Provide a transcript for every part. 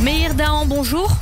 Meir Dahan, bonjour.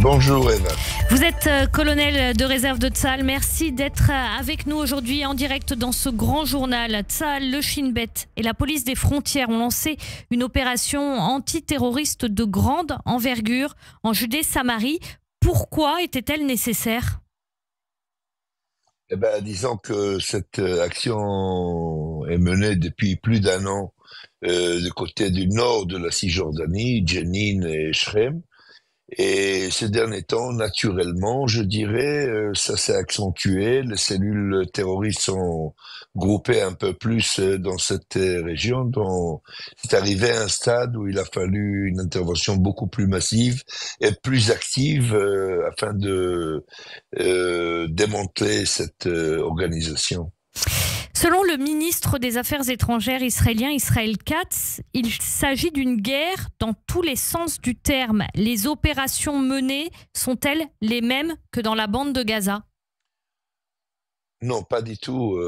Bonjour Eva. Vous êtes colonel de réserve de Tsahal. Merci d'être avec nous aujourd'hui en direct dans ce grand journal. Tsahal, le Shin Bet et la police des frontières ont lancé une opération antiterroriste de grande envergure en Judée-Samarie. Pourquoi était-elle nécessaire ? Disons que cette action est menée depuis plus d'un an du côté du nord de la Cisjordanie, Jenin et Shrem. Et ces derniers temps, naturellement, je dirais, ça s'est accentué. Les cellules terroristes sont groupées un peu plus dans cette région. Donc, c'est arrivé à un stade où il a fallu une intervention beaucoup plus massive et plus active afin de démanteler cette organisation. Selon le ministre des Affaires étrangères israélien Israël Katz, il s'agit d'une guerre dans tous les sens du terme. Les opérations menées sont-elles les mêmes que dans la bande de Gaza ? Non, pas du tout.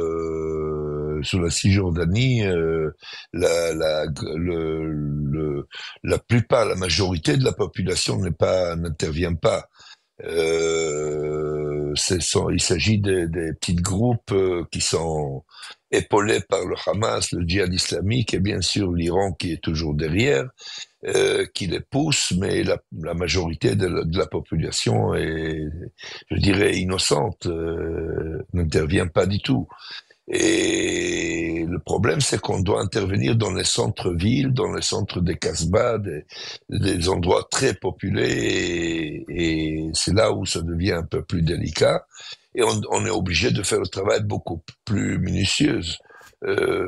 Sur la Cisjordanie, la plupart, la majorité de la population n'intervient pas. Il s'agit des petits groupes qui sont épaulés par le Hamas, le djihad islamique et bien sûr l'Iran qui est toujours derrière, qui les pousse, mais la majorité de la population est, je dirais, innocente, n'intervient pas du tout. Et le problème, c'est qu'on doit intervenir dans les centres-villes, dans les centres des Casbah, des endroits très populés, et c'est là où ça devient un peu plus délicat. Et on est obligé de faire le travail beaucoup plus minutieuse,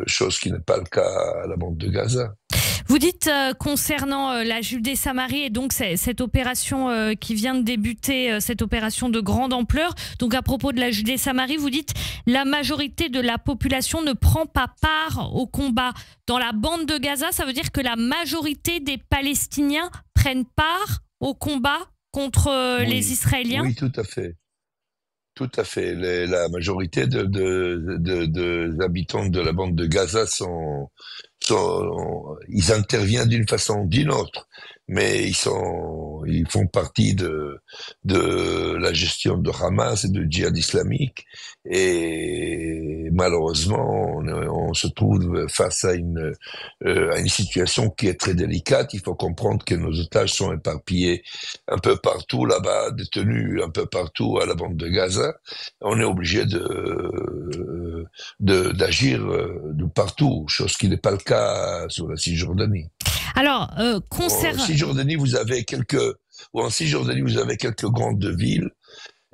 chose qui n'est pas le cas à la bande de Gaza. Vous dites concernant la Judée-Samarie et donc cette opération qui vient de débuter, cette opération de grande ampleur. Donc à propos de la Judée-Samarie, vous dites la majorité de la population ne prend pas part au combat. Dans la bande de Gaza, ça veut dire que la majorité des Palestiniens prennent part au combat contre les Israéliens ? Oui, tout à fait. Tout à fait. La majorité des habitants de la bande de Gaza ils interviennent d'une façon ou d'une autre, mais ils font partie de la gestion de Hamas et du djihad islamique, et malheureusement, on se trouve face à une situation qui est très délicate. Il faut comprendre que nos otages sont éparpillés un peu partout là-bas, détenus un peu partout à la bande de Gaza. On est obligé d'agir de partout, chose qui n'est pas le cas sur la Cisjordanie. Alors, En Cisjordanie, vous avez quelques grandes villes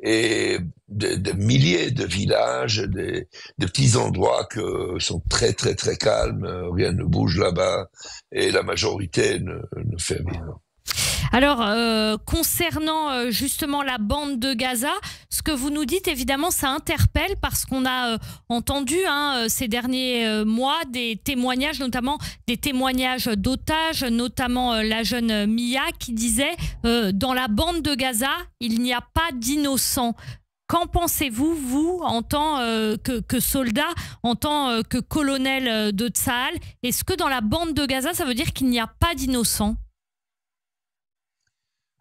et des milliers de villages, des petits endroits qui sont très très très calmes, rien ne bouge là-bas et la majorité ne fait rien. Alors, concernant justement la bande de Gaza, ce que vous nous dites, évidemment, ça interpelle parce qu'on a entendu ces derniers mois des témoignages, notamment des témoignages d'otages, notamment la jeune Mia qui disait dans la bande de Gaza, il n'y a pas d'innocents. Qu'en pensez-vous, vous, en tant que soldat, en tant que colonel de Tsahal ? Est-ce que dans la bande de Gaza, ça veut dire qu'il n'y a pas d'innocents ?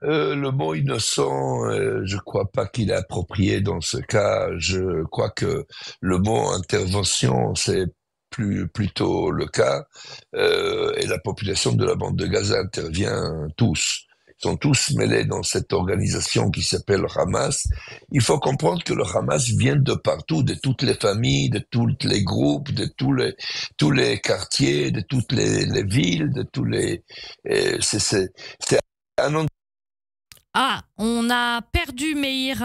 Le mot innocent, je crois pas qu'il est approprié dans ce cas. Je crois que le mot intervention, c'est plutôt le cas. Et la population de la bande de Gaza intervient tous. Ils sont tous mêlés dans cette organisation qui s'appelle le Hamas. Il faut comprendre que le Hamas vient de partout, de toutes les familles, de tous les groupes, de tous les quartiers, de toutes les villes, de tous les. C'est un Ah, on a perdu Meir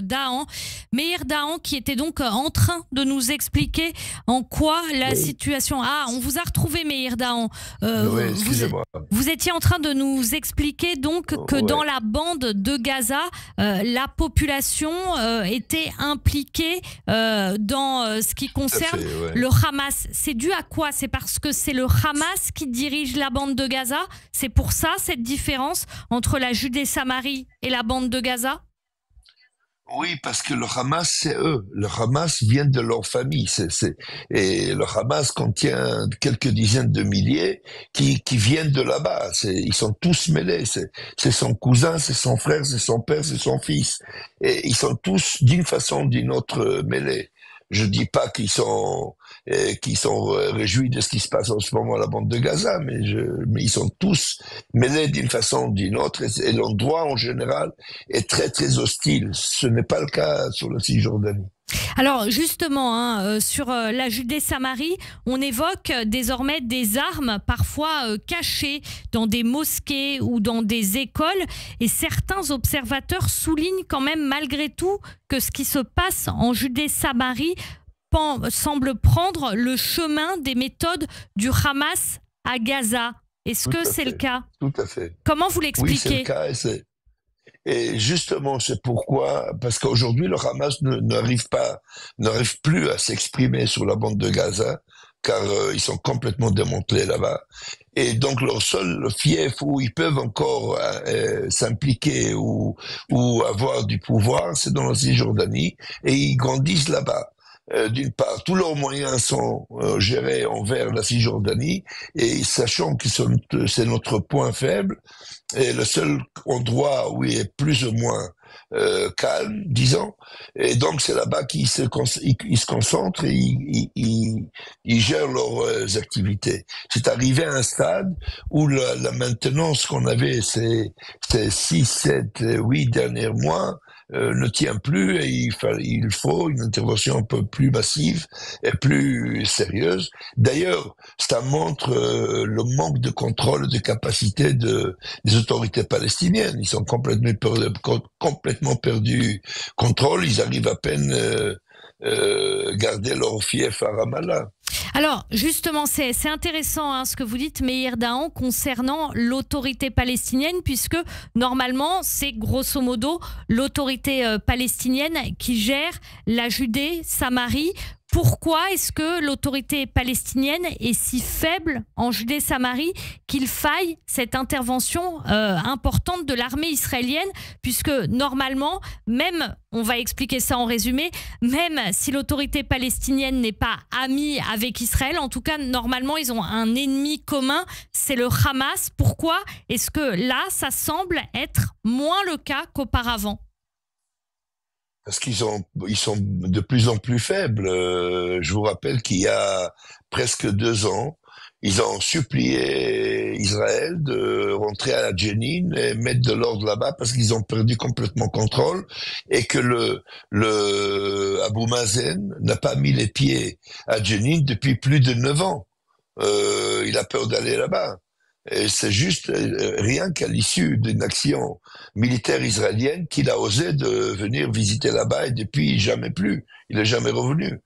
Dahan. Meir Dahan qui était donc en train de nous expliquer en quoi la situation... Ah, on vous a retrouvé Meir Dahan. Oui, excusez-moi. Vous étiez en train de nous expliquer donc que dans la bande de Gaza, la population était impliquée dans ce qui concerne le Hamas. C'est dû à quoi ? C'est parce que c'est le Hamas qui dirige la bande de Gaza ? C'est pour ça cette différence entre la Judée-Samarie et la bande de Gaza ? Oui, parce que le Hamas, c'est eux. Le Hamas vient de leur famille. Et le Hamas contient quelques dizaines de milliers qui viennent de là-bas. Ils sont tous mêlés. C'est son cousin, c'est son frère, c'est son père, c'est son fils. Et ils sont tous, d'une façon ou d'une autre, mêlés. Je dis pas qu'ils sont réjouis de ce qui se passe en ce moment à la bande de Gaza, mais ils sont tous mêlés d'une façon ou d'une autre. Et l'endroit, en général, est très très hostile. Ce n'est pas le cas sur la Cisjordanie. Alors justement, sur la Judée-Samarie, on évoque désormais des armes parfois cachées dans des mosquées ou dans des écoles. Et certains observateurs soulignent quand même malgré tout que ce qui se passe en Judée-Samarie semble prendre le chemin des méthodes du Hamas à Gaza. Est-ce que c'est le cas? Tout à fait. Comment vous Oui, c'est le l'expliquez? cas. Et justement, c'est pourquoi, parce qu'aujourd'hui, le Hamas n'arrive plus à s'exprimer sur la bande de Gaza, car ils sont complètement démantelés là-bas. Et donc, leur seul fief où ils peuvent encore s'impliquer ou avoir du pouvoir, c'est dans la Cisjordanie, et ils grandissent là-bas. D'une part, tous leurs moyens sont gérés envers la Cisjordanie, et sachant que c'est notre point faible, et le seul endroit où il est plus ou moins calme, disons, et donc c'est là-bas ils se concentrent et ils gèrent leurs activités. C'est arrivé à un stade où la maintenance qu'on avait ces 6, 7, 8 derniers mois ne tient plus et il faut une intervention un peu plus massive et plus sérieuse. D'ailleurs, ça montre le manque de contrôle, de capacité des autorités palestiniennes. Ils sont complètement perdus contrôle. Ils arrivent à peine garder leur fief à Ramallah. Alors, justement, c'est intéressant ce que vous dites, Meir Dahan, concernant l'autorité palestinienne, puisque normalement, c'est grosso modo l'autorité palestinienne qui gère la Judée, Samarie. Pourquoi est-ce que l'autorité palestinienne est si faible en Judée-Samarie qu'il faille cette intervention importante de l'armée israélienne, puisque normalement, même, on va expliquer ça en résumé, même si l'autorité palestinienne n'est pas amie avec Israël, en tout cas, normalement, ils ont un ennemi commun, c'est le Hamas. Pourquoi est-ce que là, ça semble être moins le cas qu'auparavant ? Parce ils sont de plus en plus faibles. Je vous rappelle qu'il y a presque 2 ans, ils ont supplié Israël de rentrer à Jenin et mettre de l'ordre là-bas parce qu'ils ont perdu complètement contrôle et que le Abu Mazen n'a pas mis les pieds à Jenin depuis plus de 9 ans. Il a peur d'aller là-bas. Et c'est juste rien qu'à l'issue d'une action militaire israélienne qu'il a osé de venir visiter là-bas et depuis jamais plus. Il n'est jamais revenu.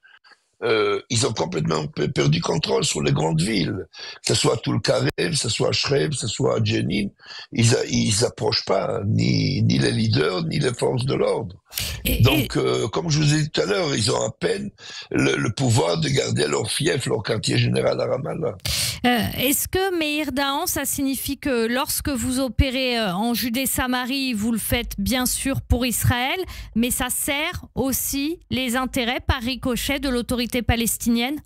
Ils ont complètement perdu contrôle sur les grandes villes, que ce soit Tulkarem, que ce soit Shrem, que ce soit Jenin. Ils approchent pas ni les leaders ni les forces de l'ordre. Donc, comme je vous ai dit tout à l'heure, ils ont à peine le pouvoir de garder leur fief, leur quartier général à Ramallah. Est-ce que, Meir Dahan, ça signifie que lorsque vous opérez en Judée-Samarie, vous le faites bien sûr pour Israël, mais ça sert aussi les intérêts par ricochet de l'autorité palestinienne ?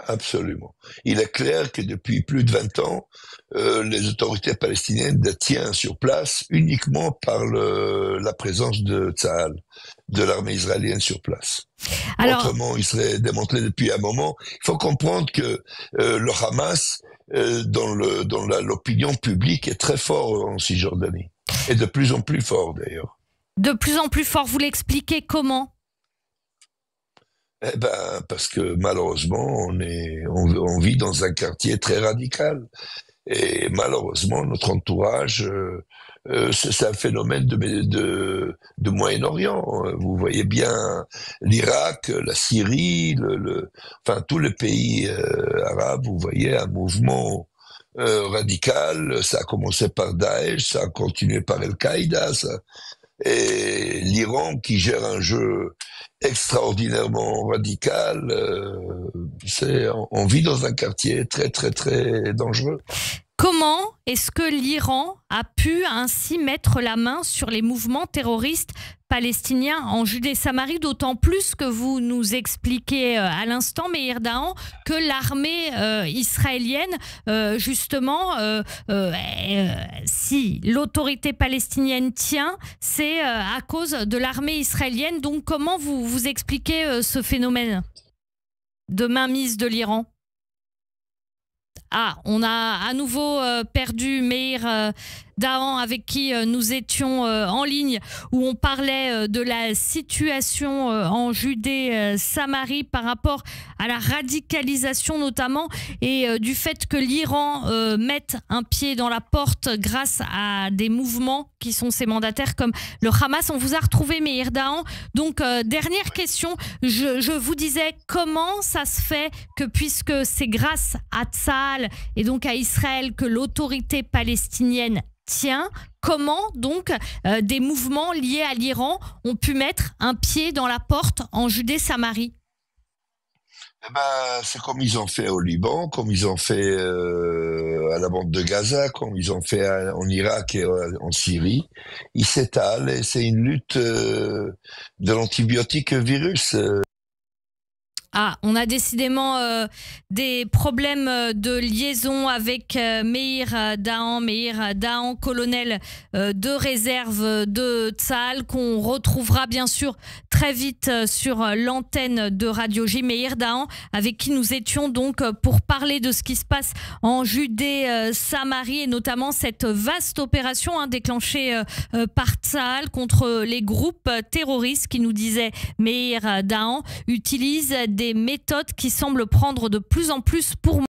Absolument. Il est clair que depuis plus de 20 ans, les autorités palestiniennes détiennent sur place uniquement par la présence de Tsahal, de l'armée israélienne sur place. Alors, autrement, il serait démantelé depuis un moment. Il faut comprendre que le Hamas, dans l'opinion publique, est très fort en Cisjordanie. Et de plus en plus fort, d'ailleurs. De plus en plus fort, vous l'expliquez comment ? Eh ben, parce que malheureusement, on vit dans un quartier très radical. Et malheureusement, notre entourage, c'est un phénomène de Moyen-Orient. Vous voyez bien l'Irak, la Syrie, enfin tous les pays arabes, vous voyez un mouvement radical. Ça a commencé par Daesh, ça a continué par Al-Qaïda, et l'Iran qui gère un jeu extraordinairement radical. On vit dans un quartier très très très dangereux. Comment est-ce que l'Iran a pu ainsi mettre la main sur les mouvements terroristes palestiniens en Judée-Samarie, d'autant plus que vous nous expliquez à l'instant, Meir Dahan, que l'armée israélienne, justement, si l'autorité palestinienne tient, c'est à cause de l'armée israélienne. Donc comment vous expliquez ce phénomène de mainmise de l'Iran? Ah, on a à nouveau perdu Meir Dahan, avec qui nous étions en ligne, où on parlait de la situation en Judée-Samarie par rapport à la radicalisation notamment, et du fait que l'Iran mette un pied dans la porte grâce à des mouvements qui sont ses mandataires comme le Hamas. On vous a retrouvé, Meir Dahan. Donc, dernière question, je vous disais, comment ça se fait que, puisque c'est grâce à Tsahal et donc à Israël que l'autorité palestinienne tient, comment donc des mouvements liés à l'Iran ont pu mettre un pied dans la porte en Judée-Samarie? Eh ben, c'est comme ils ont fait au Liban, comme ils ont fait à la bande de Gaza, comme ils ont fait en Irak et en Syrie. Ils s'étalent et c'est une lutte de l'antibiotique virus. Ah, on a décidément des problèmes de liaison avec Meir Dahan, colonel de réserve de Tsahal, qu'on retrouvera bien sûr très vite sur l'antenne de Radio J. Meir Dahan, avec qui nous étions donc pour parler de ce qui se passe en Judée-Samarie, et notamment cette vaste opération déclenchée par Tsahal contre les groupes terroristes qui, nous disait Meir Dahan, utilisent des méthodes qui semblent prendre de plus en plus pour